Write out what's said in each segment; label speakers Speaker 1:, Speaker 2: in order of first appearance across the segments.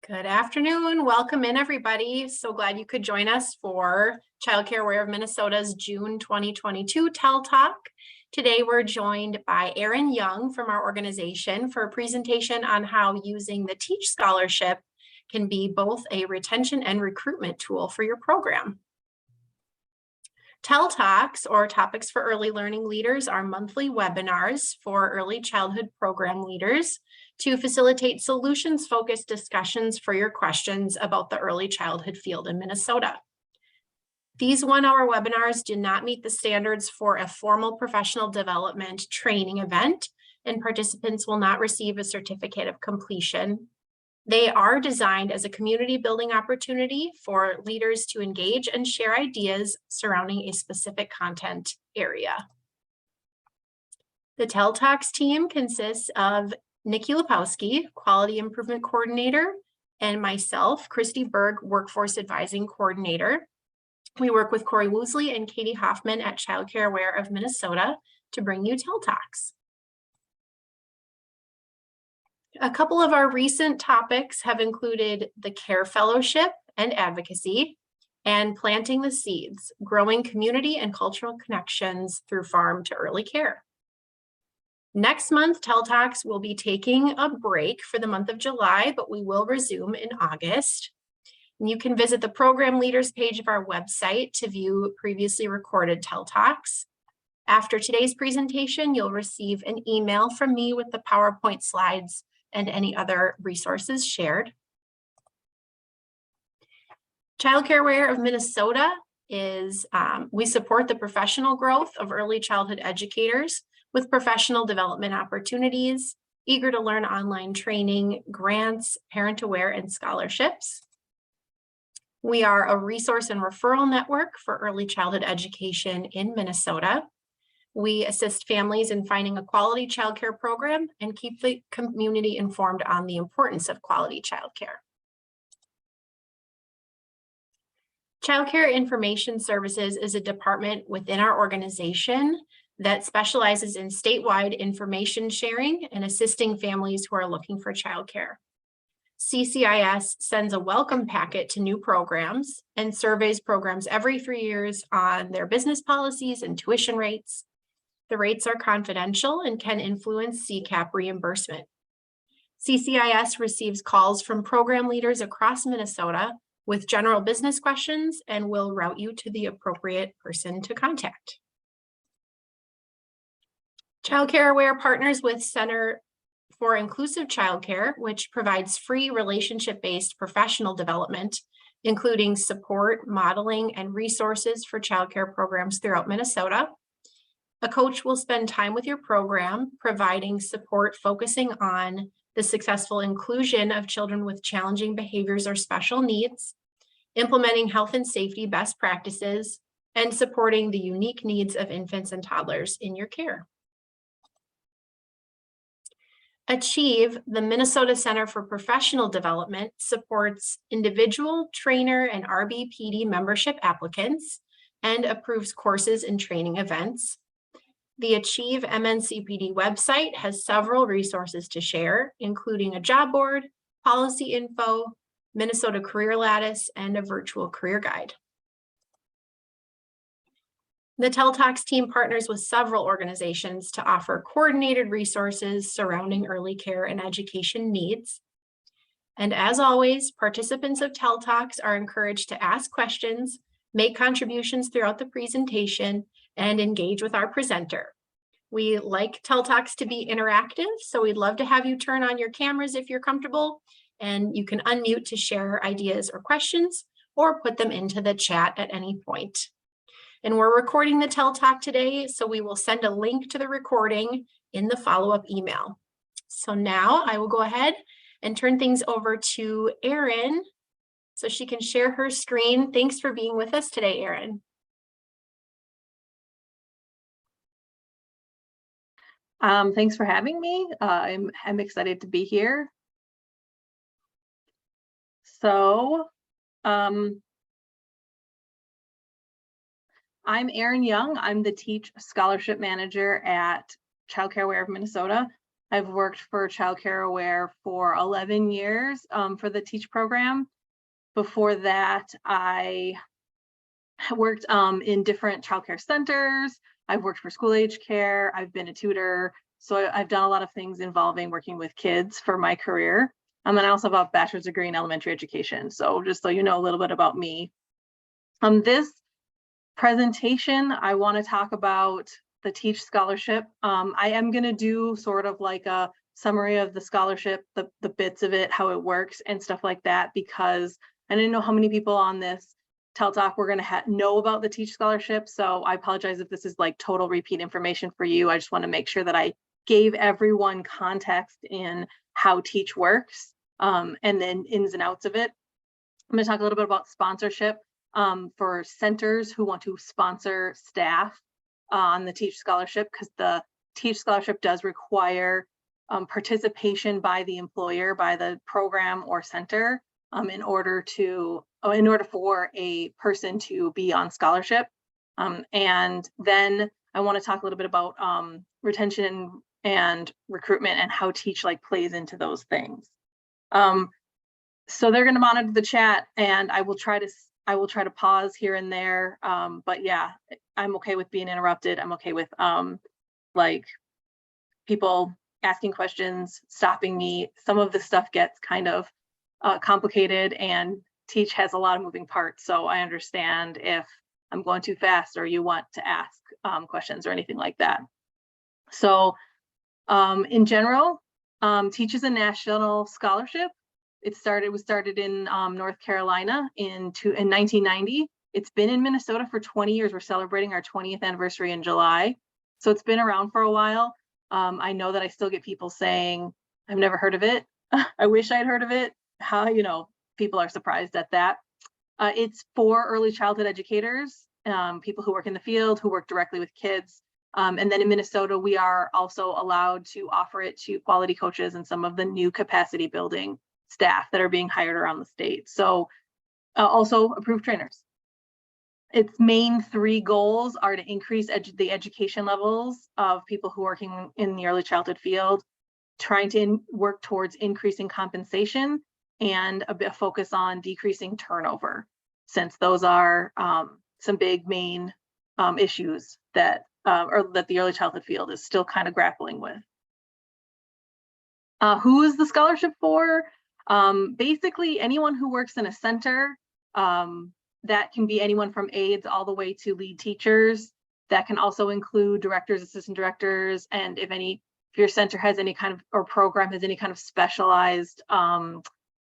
Speaker 1: Good afternoon. Welcome in, everybody. So glad you could join us for Childcare Aware of Minnesota's June 2022 TEL Talk. Today, we're joined by Erin Young from our organization for a presentation on how using the T.E.A.C.H scholarship can be both a retention and recruitment tool for your program. TEL Talks, or Topics for Early Learning Leaders, are monthly webinars for early childhood program leaders to facilitate solutions-focused discussions for your questions about the early childhood field in Minnesota. These one-hour webinars do not meet the standards for a formal professional development training event, and participants will not receive a certificate of completion. They are designed as a community building opportunity for leaders to engage and share ideas surrounding a specific content area. The TEL Talks team consists of Nikki Lepowski, Quality Improvement Coordinator, and myself, Christy Berg, Workforce Advising Coordinator. We work with Corey Woosley and Katie Hoffman at Childcare Aware of Minnesota to bring you TEL Talks. A couple of our recent topics have included the Care Fellowship and Advocacy, and Planting the Seeds, Growing Community and Cultural Connections through Farm to Early Care. Next month, TEL Talks will be taking a break for the month of July, but we will resume in August. And you can visit the program leaders page of our website to view previously recorded TEL Talks. After today's presentation, you'll receive an email from me with the PowerPoint slides and any other resources shared. Childcare Aware of Minnesota is, we support the professional growth of early childhood educators with professional development opportunities, eager to learn online training, grants, parent aware, and scholarships. We are a resource and referral network for early childhood education in Minnesota. We assist families in finding a quality childcare program and keep the community informed on the importance of quality childcare. Childcare Information Services is a department within our organization that specializes in statewide information sharing and assisting families who are looking for childcare. CCIS sends a welcome packet to new programs and surveys programs every 3 years on their business policies and tuition rates. The rates are confidential and can influence CCAP reimbursement. CCIS receives calls from program leaders across Minnesota with general business questions and will route you to the appropriate person to contact. Childcare Aware partners with Center for Inclusive Childcare, which provides free relationship-based professional development, including support, modeling, and resources for childcare programs throughout Minnesota. A coach will spend time with your program, providing support focusing on the successful inclusion of children with challenging behaviors or special needs, implementing health and safety best practices, and supporting the unique needs of infants and toddlers in your care. Achieve, the Minnesota Center for Professional Development, supports individual, trainer, and RBPD membership applicants and approves courses and training events. The Achieve MNCPD website has several resources to share, including a job board, policy info, Minnesota Career Lattice, and a virtual career guide. The TEL Talks team partners with several organizations to offer coordinated resources surrounding early care and education needs. And as always, participants of TEL Talks are encouraged to ask questions, make contributions throughout the presentation, and engage with our presenter. We like TEL Talks to be interactive, so we'd love to have you turn on your cameras if you're comfortable, and you can unmute to share ideas or questions or put them into the chat at any point. And we're recording the TEL Talk today, so we will send a link to the recording in the follow-up email. So now I will go ahead and turn things over to Erin so she can share her screen. Thanks for being with us today, Erin.
Speaker 2: Thanks for having me. I'm excited to be here. So, I'm Erin Young. I'm the T.E.A.C.H Scholarship Manager at Childcare Aware of Minnesota. I've worked for Child Care Aware for 11 years for the T.E.A.C.H program. Before that, I worked in different childcare centers. I've worked for school age care. I've been a tutor. So I've done a lot of things involving working with kids for my career. And I also have a bachelor's degree in elementary education. So just so you know a little bit about me. This presentation, I want to talk about the T.E.A.C.H scholarship. I am going to do sort of like a summary of the scholarship, the bits of it, how it works and stuff like that, because I didn't know how many people on this Talk we're going to know about the T.E.A.C.H scholarship. So I apologize if this is like total repeat information for you. I just want to make sure that I gave everyone context in how T.E.A.C.H works and then ins and outs of it. I'm going to talk a little bit about sponsorship for centers who want to sponsor staff on the T.E.A.C.H scholarship, because the T.E.A.C.H scholarship does require participation by the employer, by the program or center, in order for a person to be on scholarship. And then I want to talk a little bit about retention and recruitment and how T.E.A.C.H like plays into those things. So they're going to monitor the chat, and I will try to pause here and there. But yeah, I'm okay with being interrupted. I'm okay with like people asking questions, stopping me. Some of the stuff gets kind of complicated, and T.E.A.C.H has a lot of moving parts. So I understand if I'm going too fast or you want to ask questions or anything like that. So in general, T.E.A.C.H is a national scholarship. It was started in North Carolina in 1990. It's been in Minnesota for 20 years. We're celebrating our 20th anniversary in July. So it's been around for a while. I know that I still get people saying, I've never heard of it. I wish I'd heard of it. How, people are surprised at that. It's for early childhood educators, people who work in the field, who work directly with kids. And then in Minnesota, we are also allowed to offer it to quality coaches and some of the new capacity building staff that are being hired around the state. So also approved trainers. Its main 3 goals are to increase the education levels of people who are working in the early childhood field, trying to work towards increasing compensation, and a focus on decreasing turnover, since those are some big main issues that the early childhood field is still kind of grappling with. Who is the scholarship for? Basically anyone who works in a center. That can be anyone from aides all the way to lead teachers. That can also include directors, assistant directors, and if your center has any kind of, or program has any kind of specialized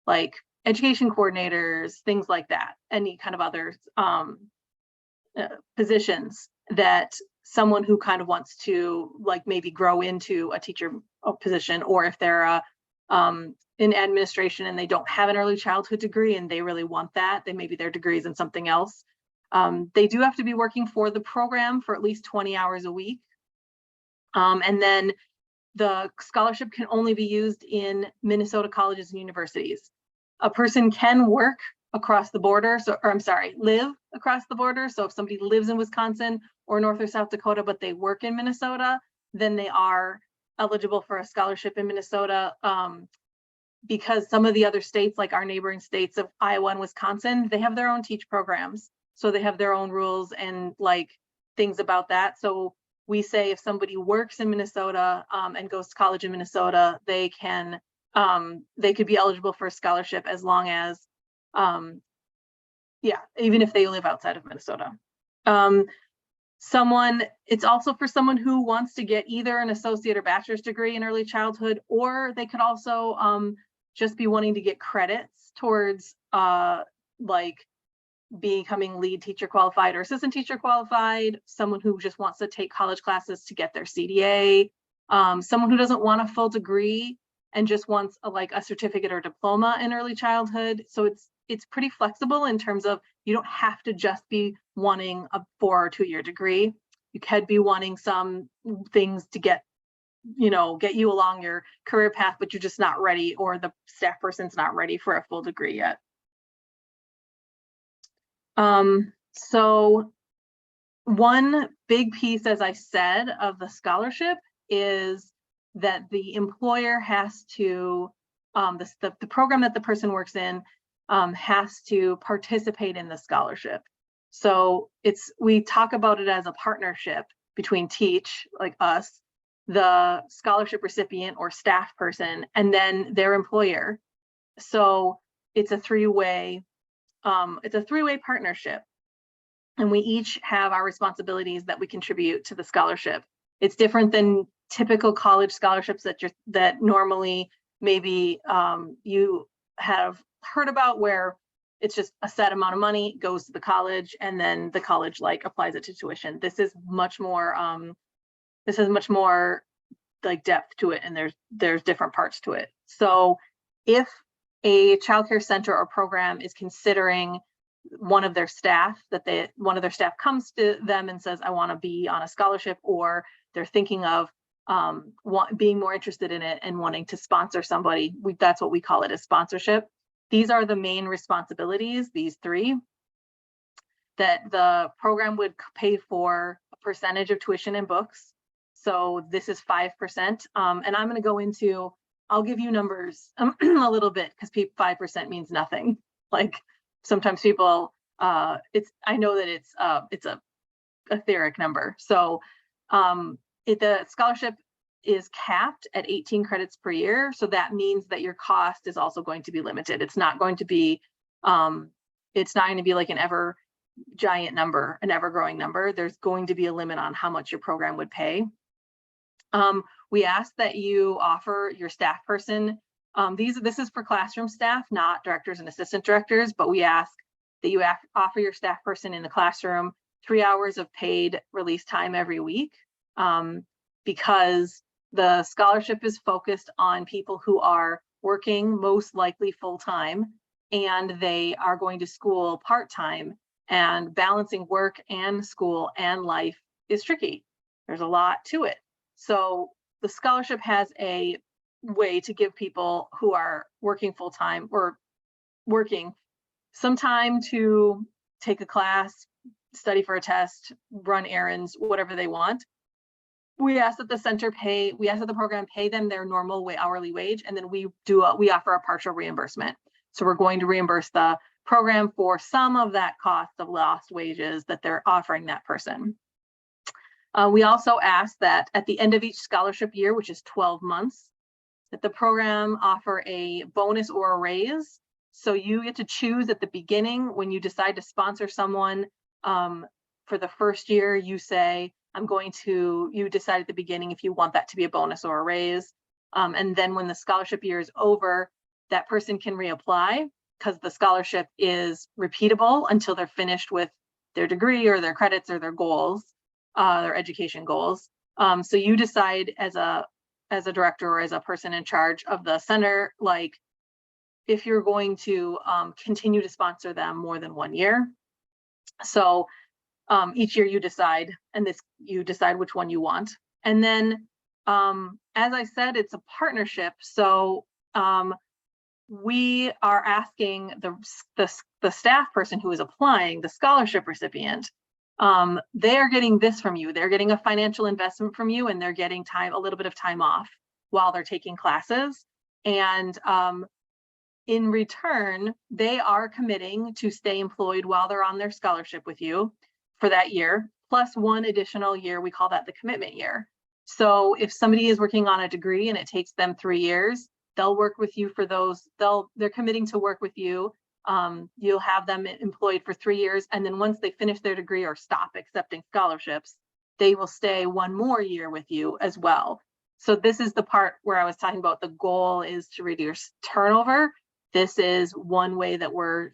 Speaker 2: like education coordinators, things like that, any kind of other positions that someone who kind of wants to like maybe grow into a teacher position, or if they're in administration and they don't have an early childhood degree and they really want that, then maybe their degree is in something else. They do have to be working for the program for at least 20 hours a week. And then the scholarship can only be used in Minnesota colleges and universities. A person can work across the border, live across the border. So if somebody lives in Wisconsin or North or South Dakota, but they work in Minnesota, then they are eligible for a scholarship in Minnesota. Because some of the other states, like our neighboring states of Iowa and Wisconsin, they have their own T.E.A.C.H programs. So they have their own rules and like things about that. So we say if somebody works in Minnesota and goes to college in Minnesota, they could be eligible for a scholarship as long as, even if they live outside of Minnesota. It's also for someone who wants to get either an associate or bachelor's degree in early childhood, or they could also just be wanting to get credits towards like becoming lead teacher qualified or assistant teacher qualified, someone who just wants to take college classes to get their CDA, someone who doesn't want a full degree and just wants a certificate or diploma in early childhood. So it's pretty flexible in terms of you don't have to just be wanting a 4 or 2-year degree. You could be wanting some things to get you along your career path, but you're just not ready, or the staff person's not ready for a full degree yet. So one big piece, as I said, of the scholarship is that the employer has to, the program that the person works in has to participate in the scholarship. So we talk about it as a partnership between T.E.A.C.H, like us, the scholarship recipient or staff person, and then their employer. So it's a three-way partnership. And we each have our responsibilities that we contribute to the scholarship. It's different than typical college scholarships that normally maybe you have heard about, where it's just a set amount of money goes to the college and then the college like applies it to tuition. This is much more like depth to it, and there's different parts to it. So if a childcare center or program is considering one of their staff, comes to them and says, I want to be on a scholarship, or they're thinking of being more interested in it and wanting to sponsor somebody, that's what we call it, a sponsorship. These are the main responsibilities, these three, that the program would pay for a percentage of tuition and books. So this is 5%. And I'm going to go into, I'll give you numbers a little bit, because 5% means nothing. Like sometimes people, I know that it's a etheric number. So the scholarship is capped at 18 credits per year. So that means that your cost is also going to be limited. It's not going to be like an ever giant number, an ever growing number. There's going to be a limit on how much your program would pay. We ask that you offer your staff person, this is for classroom staff, not directors and assistant directors, but we ask that you offer your staff person in the classroom 3 hours of paid release time every week, because the scholarship is focused on people who are working most likely full-time, and they are going to school part-time, and balancing work and school and life is tricky. There's a lot to it. So the scholarship has a way to give people who are working full-time or working some time to take a class, study for a test, run errands, whatever they want. We ask that the program pay them their normal hourly wage, and then we offer a partial reimbursement. So we're going to reimburse the program for some of that cost of lost wages that they're offering that person. We also ask that at the end of each scholarship year, which is 12 months, that the program offer a bonus or a raise. So you get to choose at the beginning when you decide to sponsor someone. For the first year, you say, you decide at the beginning if you want that to be a bonus or a raise. And then when the scholarship year is over, that person can reapply, because the scholarship is repeatable until they're finished with their degree or their credits or their goals, their education goals. So you decide as a director or as a person in charge of the center, like if you're going to continue to sponsor them more than 1 year. So each year you decide, and you decide which one you want. And then, as I said, it's a partnership. So we are asking the staff person who is applying, the scholarship recipient, they're getting this from you. They're getting a financial investment from you, and they're getting a little bit of time off while they're taking classes. And in return, they are committing to stay employed while they're on their scholarship with you for that year, plus 1 additional year. We call that the commitment year. So if somebody is working on a degree and it takes them 3 years, they'll work with you for those. They're committing to work with you. You'll have them employed for 3 years. And then once they finish their degree or stop accepting scholarships, they will stay 1 more year with you as well. So this is the part where I was talking about the goal is to reduce turnover. This is one way that we're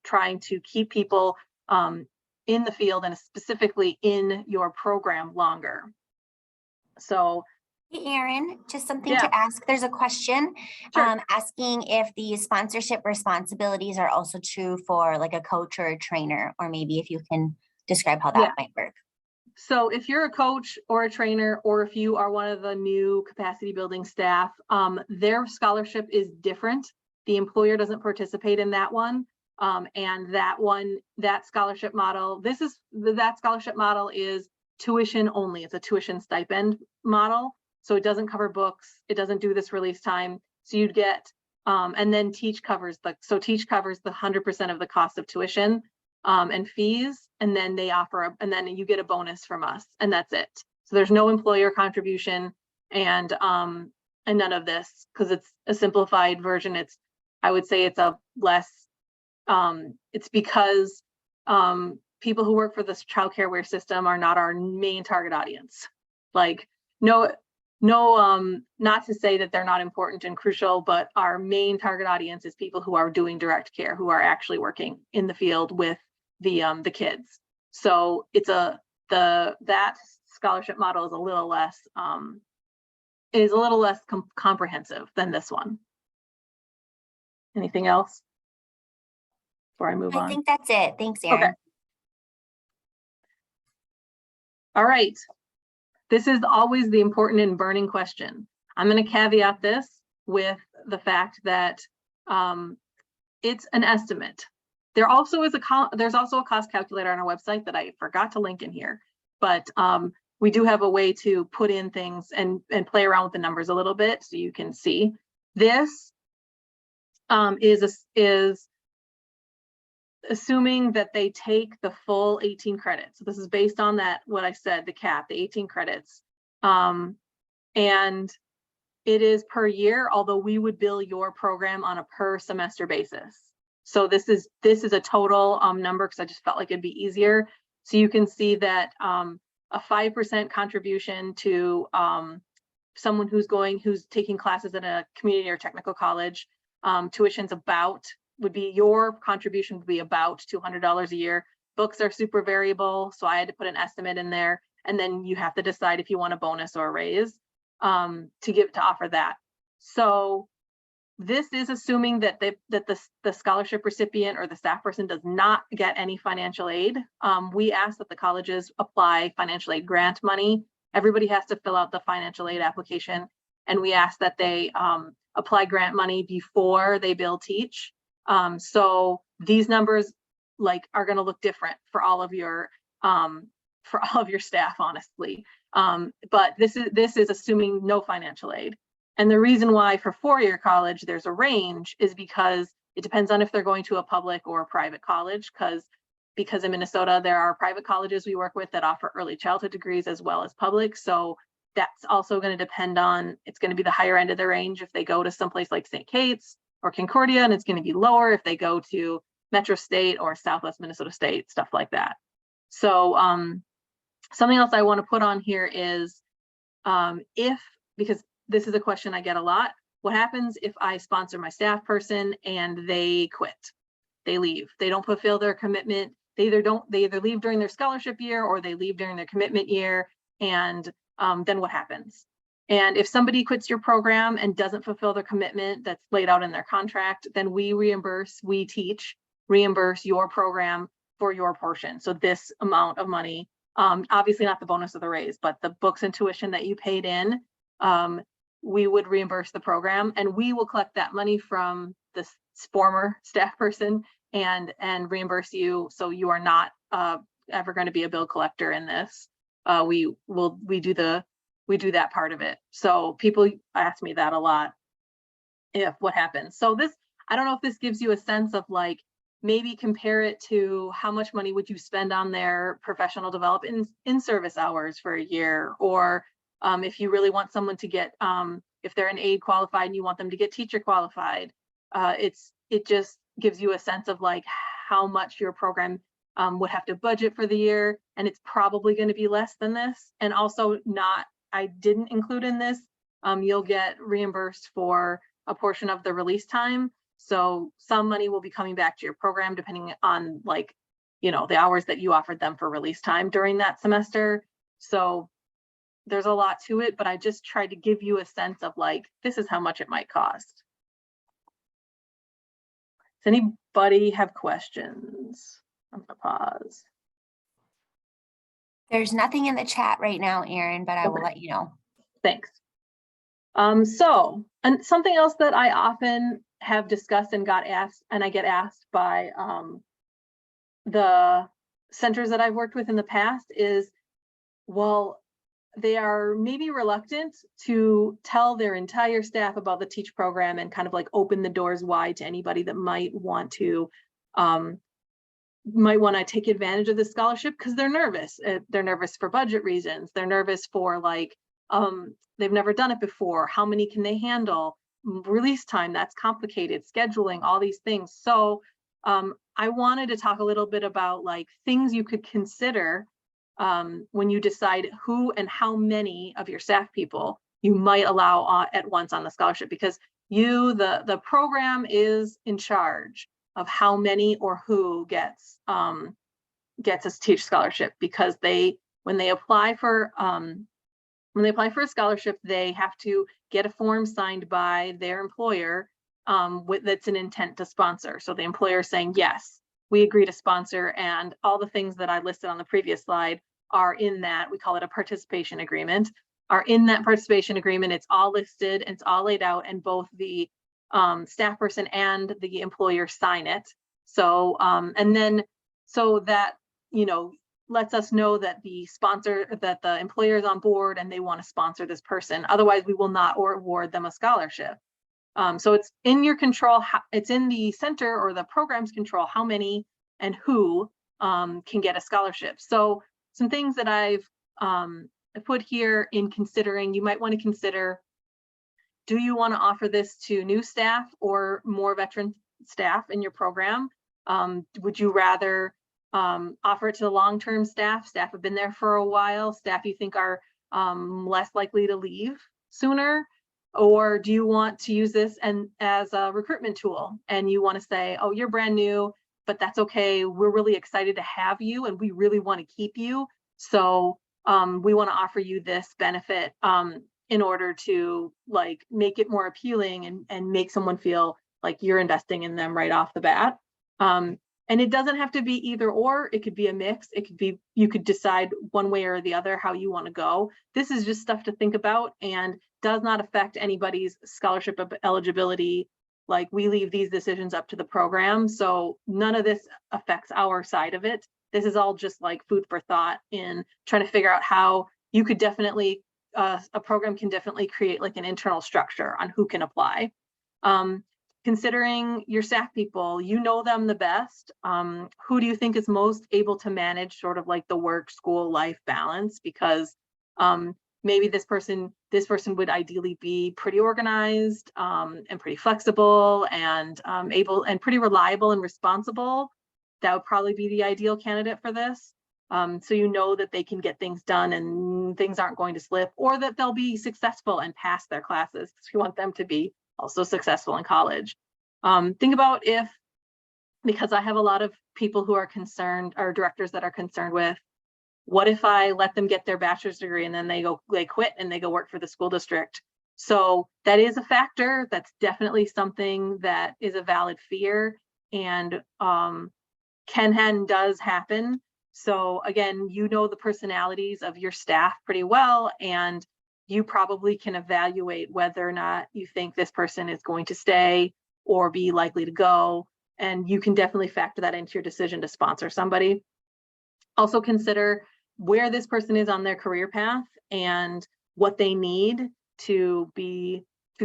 Speaker 2: trying to keep people in the field, and specifically in your program, longer. So
Speaker 3: Hey, Erin, just something
Speaker 2: Yeah.
Speaker 3: to ask. There's a question
Speaker 2: Sure.
Speaker 3: asking if the sponsorship responsibilities are also true for like a coach or a trainer, or maybe if you can describe how that might work.
Speaker 2: So if you're a coach or a trainer, or if you are one of the new capacity building staff, their scholarship is different. The employer doesn't participate in that one. And that scholarship model, that scholarship model is tuition only. It's a tuition stipend model. So it doesn't cover books. It doesn't do this release time. So you'd get, and then T.E.A.C.H covers T.E.A.C.H covers the 100% of the cost of tuition and fees. And then they offer, and then you get a bonus from us, and that's it. So there's no employer contribution and none of this, because it's a simplified version. I would say it's a less, it's because people who work for this childcare system are not our main target audience. Like, no, not to say that they're not important and crucial, but our main target audience is people who are doing direct care, who are actually working in the field with the kids. So it's that scholarship model is a little less comprehensive than this one. Anything else before I move on?
Speaker 3: I think that's it. Thanks, Erin.
Speaker 2: Okay. All right. This is always the important and burning question. I'm going to caveat this with the fact that it's an estimate. There's also a cost calculator on our website that I forgot to link in here, but we do have a way to put in things and play around with the numbers a little bit so you can see. This is assuming that they take the full 18 credits. So this is based on that, what I said, the cap, the 18 credits. And it is per year, although we would bill your program on a per semester basis. So this is a total number, because I just felt like it'd be easier. So you can see that a 5% contribution to someone who's taking classes at a community or technical college, tuition's your contribution would be about $200 a year. Books are super variable, so I had to put an estimate in there, and then you have to decide if you want a bonus or a raise to offer that. So this is assuming that the scholarship recipient or the staff person does not get any financial aid. We ask that the colleges apply financial aid grant money. Everybody has to fill out the financial aid application, and we ask that they apply grant money before they bill T.E.A.C.H. So these numbers are going to look different for all of your staff, honestly. But this is assuming no financial aid. And the reason why for four-year college there's a range is because it depends on if they're going to a public or a private college, because in Minnesota there are private colleges we work with that offer early childhood degrees as well as public. So that's also going to depend on, it's going to be the higher end of the range if they go to someplace like T.E.A.C.H or Concordia, and it's going to be lower if they go to Metro State or Southwest Minnesota State, stuff like that. So something else I want to put on here is because this is a question I get a lot, what happens if I sponsor my staff person and they quit? They leave. They don't fulfill their commitment. They either leave during their scholarship year or they leave during their commitment year, and then what happens? And if somebody quits your program and doesn't fulfill their commitment that's laid out in their contract, then we T.E.A.C.H reimburse your program for your portion. So this amount of money, obviously not the bonus or the raise, but the books and tuition that you paid in, we would reimburse the program, and we will collect that money from this former staff person and reimburse you. So you are not ever going to be a bill collector in this. We do that part of it. So people ask me that a lot, what happens. So this, I don't know if this gives you a sense of maybe compare it to how much money would you spend on their professional development in service hours for a year, or if you really want someone to get, if they're an aide qualified and you want them to get teacher qualified, it just gives you a sense of how much your program would have to budget for the year, and it's probably going to be less than this. And also I didn't include in this, you'll get reimbursed for a portion of the release time. So some money will be coming back to your program depending on the hours that you offered them for release time during that semester. So there's a lot to it, but I just tried to give you a sense of this is how much it might cost. Does anybody have questions? I'm gonna pause.
Speaker 3: There's nothing in the chat right now, Erin, but I will let you know.
Speaker 2: Thanks. So, and something else that I often have discussed and I get asked by the centers that I've worked with in the past is, well, they are maybe reluctant to tell their entire staff about the T.E.A.C.H program and kind of like open the doors wide to anybody that might want to take advantage of the scholarship, because they're nervous. They're nervous for budget reasons. They're nervous for like, they've never done it before. How many can they handle? Release time, that's complicated. Scheduling, all these things. So I wanted to talk a little bit about like things you could consider when you decide who and how many of your staff people you might allow at once on the scholarship, because the program is in charge of how many or who gets a T.E.A.C.H scholarship, because when they apply for a scholarship, they have to get a form signed by their employer that's an intent to sponsor. So the employer is saying, yes, we agree to sponsor, and all the things that I listed on the previous slide are in that. We call it a participation agreement, are in that participation agreement. It's all listed and it's all laid out, and both the staff person and the employer sign it. So and then so that, you know, lets us know that the employer is on board and they want to sponsor this person. Otherwise, we will not award them a scholarship. So it's in your control. It's in the center or the program's control how many and who can get a scholarship. So some things that I've put here in considering, you might want to consider: do you want to offer this to new staff or more veteran staff in your program? Would you rather offer it to the long-term staff have been there for a while, staff you think are less likely to leave sooner? Or do you want to use this as a recruitment tool, and you want to say, oh, you're brand new, but that's okay, we're really excited to have you and we really want to keep you, so we want to offer you this benefit in order to like make it more appealing and make someone feel like you're investing in them right off the bat. And it doesn't have to be either or, it could be a mix. It could be, you could decide one way or the other how you want to go. This is just stuff to think about and does not affect anybody's scholarship eligibility. Like, we leave these decisions up to the program. So none of this affects our side of it. This is all just like food for thought in trying to figure out how you could definitely, a program can definitely create like an internal structure on who can apply. Considering your staff people, you know them the best. Who do you think is most able to manage sort of like the work school life balance? Because maybe this person would ideally be pretty organized and pretty flexible and able and pretty reliable and responsible. That would probably be the ideal candidate for this. So you know that they can get things done and things aren't going to slip, or that they'll be successful and pass their classes, because we want them to be also successful in college. Think about because I have a lot of people who are concerned, or directors that are concerned with, what if I let them get their bachelor's degree and then they quit and they go work for the school district? So that is a factor. That's definitely something that is a valid fear, and does happen. So again, you know the personalities of your staff pretty well, and you probably can evaluate whether or not you think this person is going to stay or be likely to go. And you can definitely factor that into your decision to sponsor somebody. Also consider where this person is on their career path and what they need to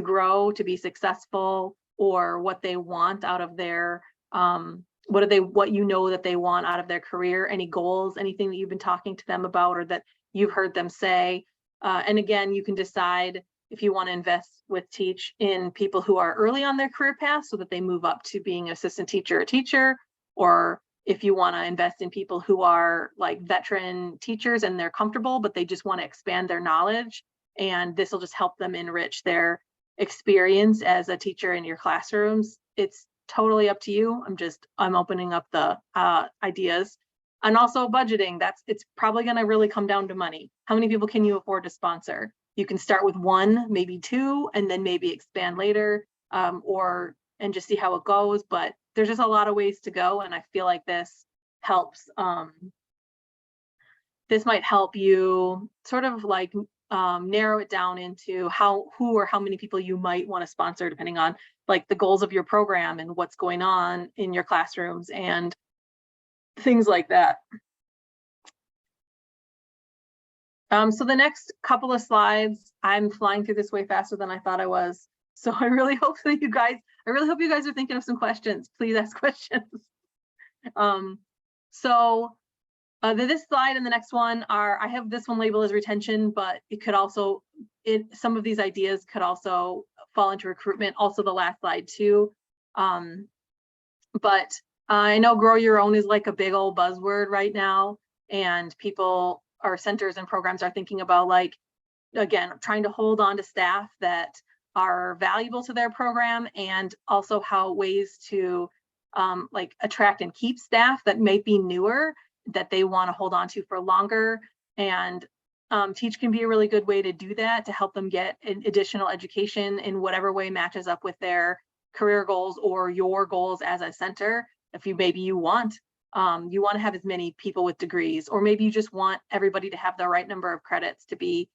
Speaker 2: grow, to be successful, or what they want out of their, what you know that they want out of their career, any goals, anything that you've been talking to them about or that you've heard them say. And again, you can decide if you want to invest with T.E.A.C.H in people who are early on their career path so that they move up to being an assistant teacher or teacher, or if you want to invest in people who are like veteran teachers and they're comfortable, but they just want to expand their knowledge, and this will just help them enrich their experience as a teacher in your classrooms. It's totally up to you. I'm opening up the ideas. And also budgeting, it's probably going to really come down to money. How many people can you afford to sponsor? You can start with one, maybe two, and then maybe expand later, and just see how it goes. But there's just a lot of ways to go, and I feel like this helps. This might help you sort of like narrow it down into who or how many people you might want to sponsor, depending on like the goals of your program and what's going on in your classrooms and things like that. So the next couple of slides, I'm flying through this way faster than I thought I was. So I really hope that you guys are thinking of some questions. Please ask questions. This slide and the next one I have this one labeled as retention, but it could also, some of these ideas could also fall into recruitment, also the last slide too. But I know grow your own is like a big old buzzword right now, and people, our centers and programs are thinking about, like, again, trying to hold on to staff that are valuable to their program, and also how ways to like attract and keep staff that may be newer that they want to hold on to for longer. And T.E.A.C.H can be a really good way to do that, to help them get additional education in whatever way matches up with their career goals or your goals as a center. If maybe you want to have as many people with degrees, or maybe you just want everybody to have the right number of credits to be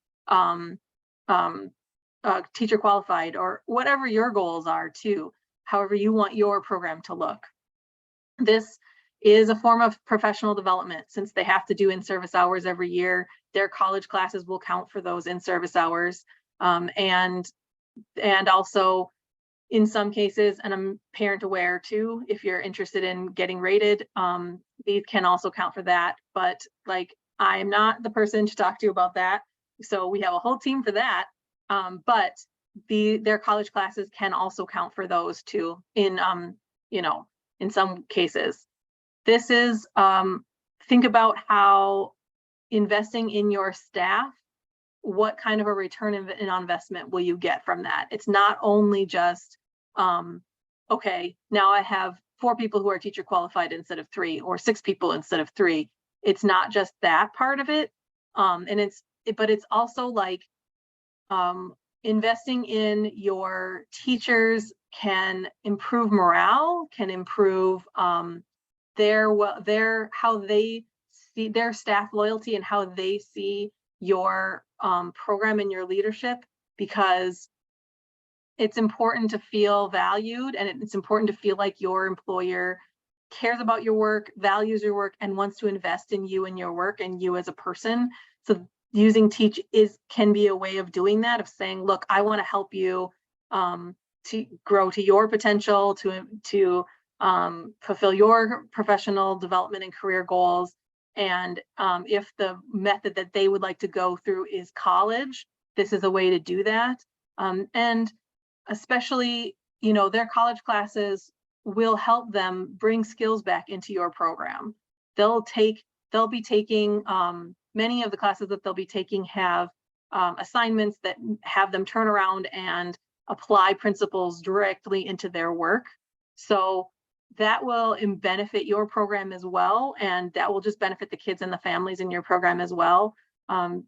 Speaker 2: teacher qualified, or whatever your goals are too, however you want your program to look. This is a form of professional development. Since they have to do in-service hours every year, their college classes will count for those in-service hours. And also, in some cases, and I'm parent aware too, if you're interested in getting rated, these can also count for that. But like, I'm not the person to talk to about that. So we have a whole team for that. But their college classes can also count for those too, in in some cases. This is, think about how investing in your staff, what kind of a return on investment will you get from that? It's not only just, okay, now I have 4 people who are teacher qualified instead of 3, or 6 people instead of 3. It's not just that part of it. But it's also like, investing in your teachers can improve morale, can improve how they see their staff loyalty, and how they see your program and your leadership, because it's important to feel valued, and it's important to feel like your employer cares about your work, values your work, and wants to invest in you and your work and you as a person. So using T.E.A.C.H can be a way of doing that, of saying, look, I want to help you to grow to your potential, to fulfill your professional development and career goals. And if the method that they would like to go through is college, this is a way to do that. And especially, their college classes will help them bring skills back into your program. They'll be taking, many of the classes that they'll be taking have assignments that have them turn around and apply principles directly into their work. So that will benefit your program as well, and that will just benefit the kids and the families in your program as well,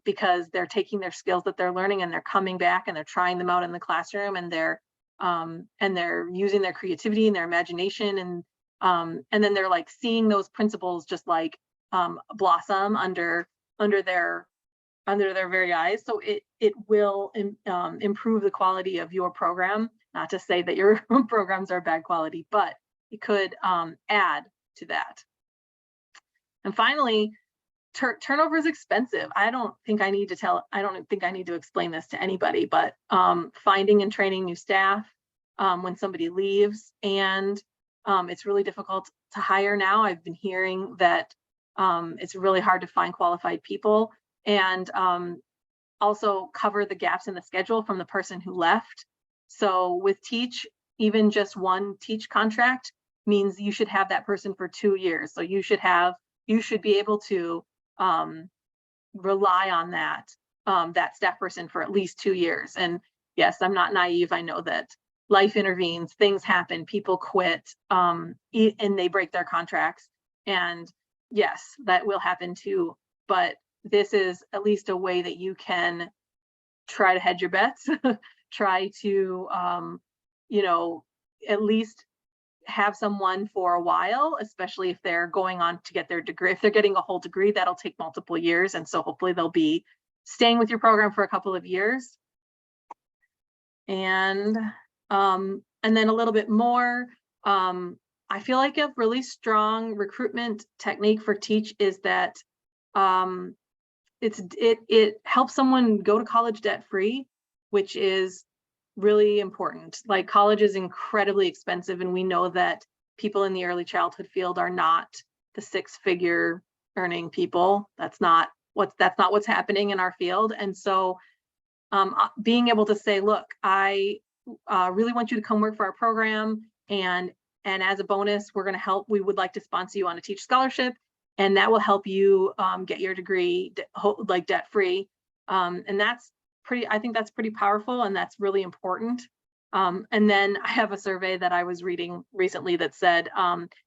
Speaker 2: because they're taking their skills that they're learning and they're coming back and they're trying them out in the classroom, and they're using their creativity and their imagination, and then they're like seeing those principles just like blossom under their very eyes. So it will improve the quality of your program. Not to say that your programs are bad quality, but it could add to that. And finally, turnover is expensive. I don't think I need to explain this to anybody, but finding and training new staff when somebody leaves, and it's really difficult to hire now. I've been hearing that it's really hard to find qualified people, and also cover the gaps in the schedule from the person who left. So with T.E.A.C.H, even just one T.E.A.C.H contract means you should have that person for 2 years. So you should be able to rely on that staff person for at least 2 years. And yes, I'm not naive. I know that life intervenes, things happen, people quit, and they break their contracts. And yes, that will happen too. But this is at least a way that you can try to hedge your bets, try to, at least have someone for a while, especially if they're going on to get their degree. If they're getting a whole degree, that'll take multiple years. And so hopefully they'll be staying with your program for a couple of years. And then a little bit more, I feel like a really strong recruitment technique for T.E.A.C.H is that it helps someone go to college debt free, which is really important. Like, college is incredibly expensive, and we know that people in the early childhood field are not the six-figure earning people. That's not what's happening in our field. And so being able to say, look, I really want you to come work for our program, and as a bonus, we would like to sponsor you on a T.E.A.C.H scholarship, and that will help you get your degree like debt free. And I think that's pretty powerful, and that's really important. And then I have a survey that I was reading recently that said,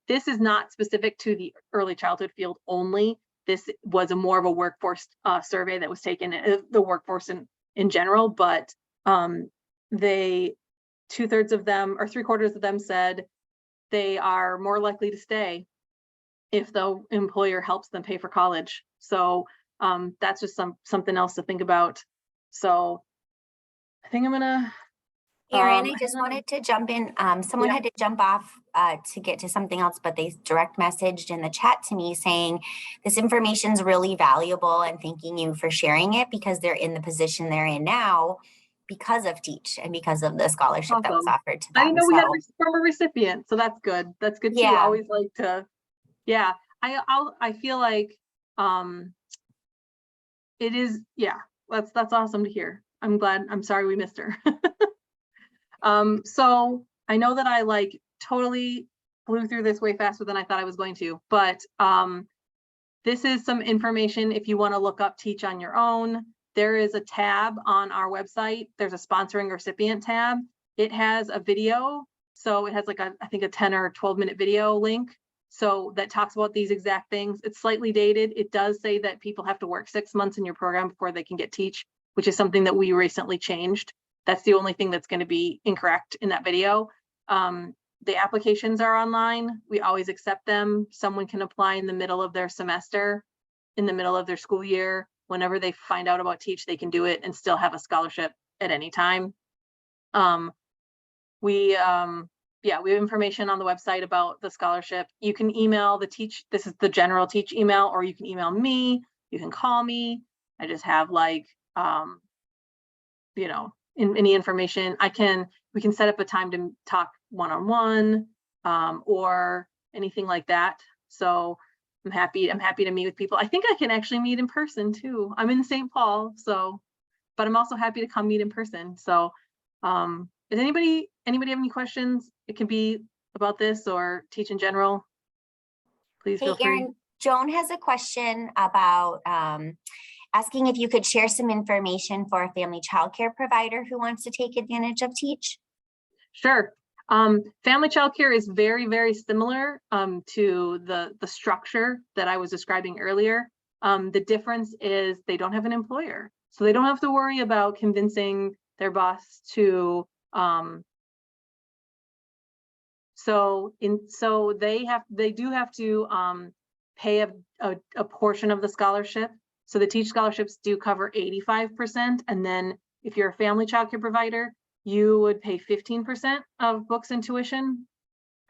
Speaker 2: this is not specific to the early childhood field only. This was more of a workforce survey that was taken, the workforce in general, but two-thirds of them, or three-quarters of them, said they are more likely to stay if the employer helps them pay for college. So that's just something else to think about. So I think I'm gonna.
Speaker 3: Erin, I just wanted to jump in. Someone had to jump off to get to something else, but they direct messaged in the chat to me saying this information is really valuable and thanking you for sharing it, because they're in the position they're in now because of T.E.A.C.H and because of the scholarship that was offered to them.
Speaker 2: I didn't know we had from a recipient, so that's good. That's good too.
Speaker 3: Yeah.
Speaker 2: I always like to, yeah. I feel like it is, yeah. That's awesome to hear. I'm glad. I'm sorry we missed her. So I know that I like totally flew through this way faster than I thought I was going to, but this is some information if you want to look up T.E.A.C.H on your own. There is a tab on our website. There's a sponsoring recipient tab. It has a video. So it has like I think a 10 or 12-minute video link. So that talks about these exact things. It's slightly dated. It does say that people have to work 6 months in your program before they can get T.E.A.C.H, which is something that we recently changed. That's the only thing that's going to be incorrect in that video. The applications are online. We always accept them. Someone can apply in the middle of their semester, in the middle of their school year. Whenever they find out about T.E.A.C.H, they can do it and still have a scholarship at any time. We have information on the website about the scholarship. You can email the T.E.A.C H. This is the general T.E.A.C H email, or you can email me. You can call me. I just have like, any information. We can set up a time to talk one-on-one or anything like that. So I'm happy to meet with people. I think I can actually meet in person too. I'm in St. Paul, but I'm also happy to come meet in person. So does anybody have any questions? It can be about this or T.E.A.C H in general. Please feel free.
Speaker 3: Erin, Joan has a question about asking if you could share some information for a family childcare provider who wants to take advantage of T.E.A.C H.
Speaker 2: Sure. Family childcare is very, very similar to the structure that I was describing earlier. The difference is they don't have an employer, so they don't have to worry about convincing their boss to. They do have to pay a portion of the scholarship. So the T.E.A.C H scholarships do cover 85%, and then if you're a family childcare provider, you would pay 15% of books and tuition,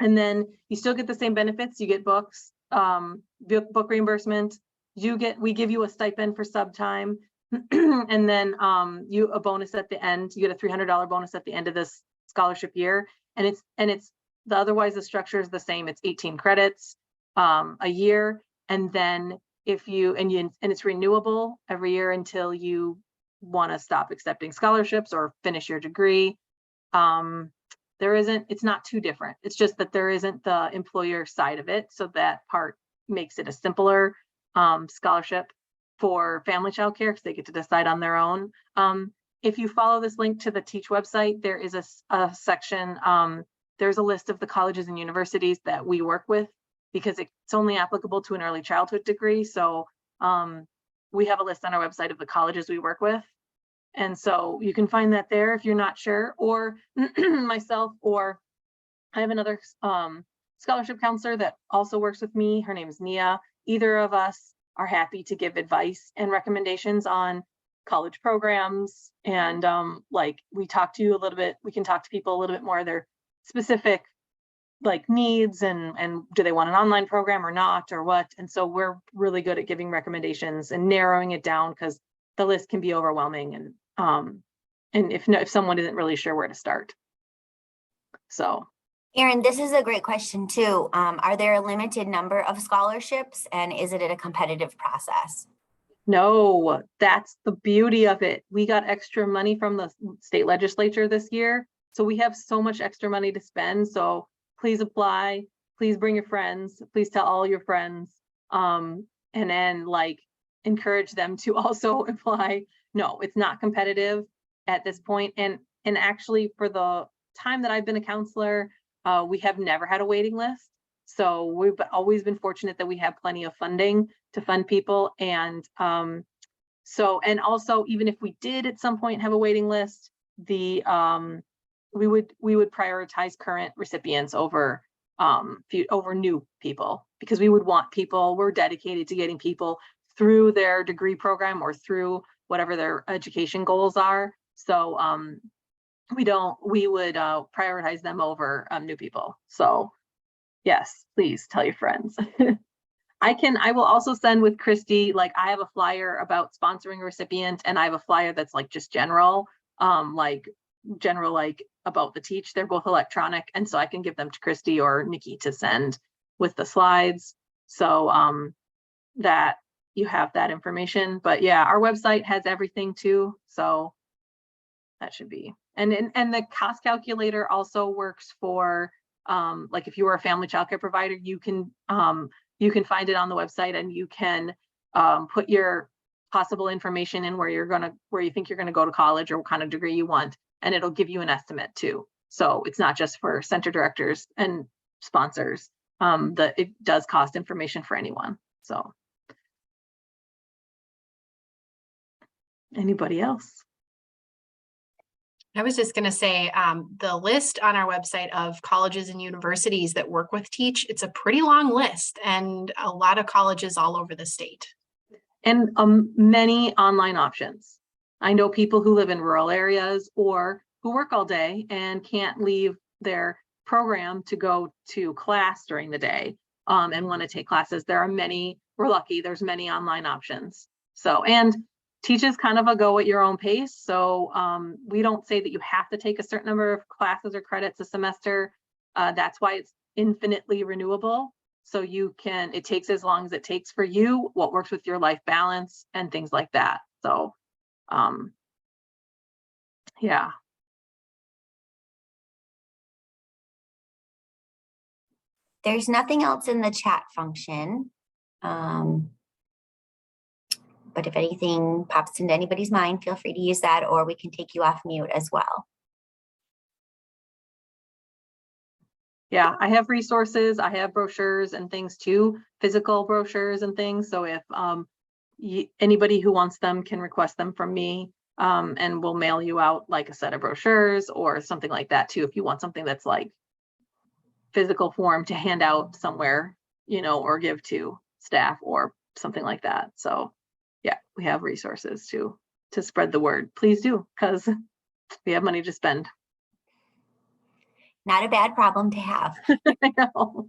Speaker 2: and then you still get the same benefits. You get books, book reimbursement. We give you a stipend for sub time, and then a bonus at the end. You get a $300 bonus at the end of this scholarship year, and it's otherwise the structure is the same. It's 18 credits a year, and then and it's renewable every year until you want to stop accepting scholarships or finish your degree. It's not too different. It's just that there isn't the employer side of it. So that part makes it a simpler scholarship for family childcare because they get to decide on their own. If you follow this link to the T.E.A.C H website, there is a section, there's a list of the colleges and universities that we work with, because it's only applicable to an early childhood degree. So we have a list on our website of the colleges we work with. And so you can find that there if you're not sure, or myself, or I have another scholarship counselor that also works with me. Her name is Nia. Either of us are happy to give advice and recommendations on college programs. And we talk to you a little bit, we can talk to people a little bit more, their specific like needs and do they want an online program or not or what. And so we're really good at giving recommendations and narrowing it down, because the list can be overwhelming, and if someone isn't really sure where to start. So
Speaker 3: Erin, this is a great question too. Are there a limited number of scholarships, and is it a competitive process?
Speaker 2: no, that's the beauty of it. We got extra money from the state legislature this year, so we have so much extra money to spend. So please apply, please bring your friends, please tell all your friends, and then like encourage them to also apply. No, it's not competitive at this point. And actually, for the time that I've been a counselor, we have never had a waiting list. So we've always been fortunate that we have plenty of funding to fund people. And so, and also, even if we did at some point have a waiting list, we would prioritize current recipients over new people, because we would want people, we're dedicated to getting people through their degree program or through whatever their education goals are. So we would prioritize them over new people. So yes, please tell your friends. I will also send with Christy, like I have a flyer about sponsoring a recipient, and I have a flyer that's like just general, like about the T.E.A.C.H. They're both electronic, and so I can give them to Christy or Nikki to send with the slides, so that you have that information. But yeah, our website has everything too, so that should be. And the cost calculator also works for like if you were a family childcare provider, you can find it on the website, and you can put your possible information in where you think you're gonna go to college or what kind of degree you want, and it'll give you an estimate too. So it's not just for center directors and sponsors. It does cost information for anyone. So anybody else?
Speaker 1: I was just going to say the list on our website of colleges and universities that work with T.E.A.C.H, it's a pretty long list, and a lot of colleges all over the state.
Speaker 2: And many online options. I know people who live in rural areas or who work all day and can't leave their program to go to class during the day and want to take classes. There are many, we're lucky, there's many online options. So, and T.E.A.C.H is kind of a go at your own pace. So we don't say that you have to take a certain number of classes or credits a semester. That's why it's infinitely renewable. So it takes as long as it takes for you, what works with your life balance and things like that. So yeah.
Speaker 3: There's nothing else in the chat function. But if anything pops into anybody's mind, feel free to use that, or we can take you off mute as well.
Speaker 2: Yeah, I have resources, I have brochures and things too, physical brochures and things. So if anybody who wants them can request them from me, and we'll mail you out like a set of brochures or something like that too, if you want something that's like physical form to hand out somewhere, or give to staff or something like that. So yeah, we have resources to spread the word. Please do, because we have money to spend.
Speaker 3: Not a bad problem to have.
Speaker 2: I know.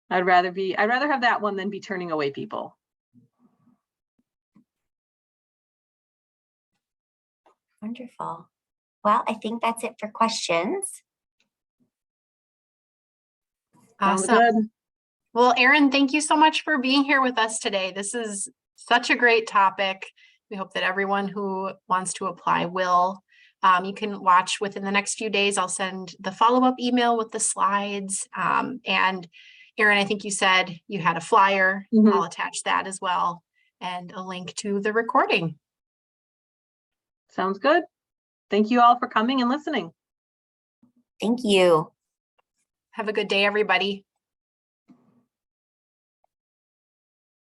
Speaker 2: I'd rather have that one than be turning away people.
Speaker 3: Wonderful. Well, I think that's it for questions.
Speaker 2: Sounds
Speaker 1: Awesome.
Speaker 2: good.
Speaker 1: Well, Erin, thank you so much for being here with us today. This is such a great topic. We hope that everyone who wants to apply will. You can watch within the next few days. I'll send the follow-up email with the slides. And Erin, I think you said you had a flyer.
Speaker 2: Mm-hmm.
Speaker 1: I'll attach that as well, and a link to the recording.
Speaker 2: Sounds good. Thank you all for coming and listening.
Speaker 3: Thank you.
Speaker 1: Have a good day, everybody.